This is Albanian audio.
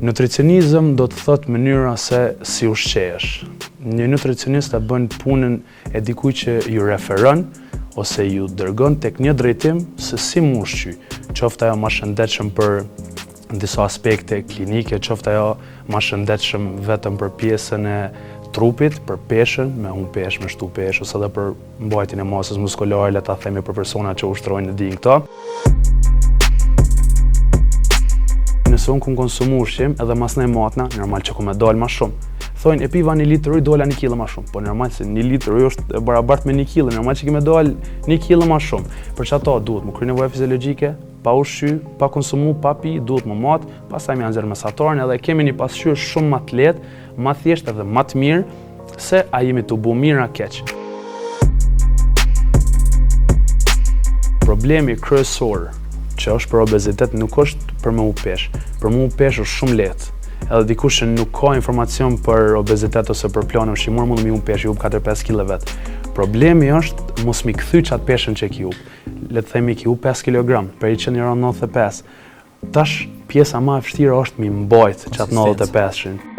Nutricionizëm do të thotë mënyra se si ushqehesh. Një nutricionist e bën punën e dikujt që ju referon ose ju dërgon tek një drejtim se si mu ushqy. Qoftë ajo më shëndetshëm për disa aspekte klinike, qoftë ajo më shëndetshëm vetëm për pjesën e trupit, për peshën, me humbë peshë, me shtu peshë, ose edhe për mbajtjen e masës muskulare, le ta themi për persona që ushtrojnë e dinë këto. Nëse unë kum konsumu ushqim edhe masnej matna, normal që kum e dalë ma shumë. Thojnë, e piva 1 litër ujë, dola 1 kg ma shumë. Po normal se 1 litër ujë është barabart me 1 kg, normal që kime dalë 1 kg ma shumë. Për që ato duhet më kry nevoja fiziologjike, pa ushqy, pa konsumu, pa pi, duhet më matë, pastaj me anxher mesatarën edhe kemi një pasqyrë shumë më të lehtë, më thjeshtë edhe më të mirë, se a jemi të bu mirë a keq. Problemi kryesor që është për obezitet nuk është për me u peshë. Për me u peshë është shumë lehtë. Edhe dikush që nuk ka informacion për obezitet ose për planë ushqimor mund mi u peshë, ju 4-5 kg vetë. Problemi është mos mi kthy çat peshën që ki u. Le të themi ki u 5 kg, për i që një 95. Tash pjesa më e vështirë është mi mbajt çat 95-shin.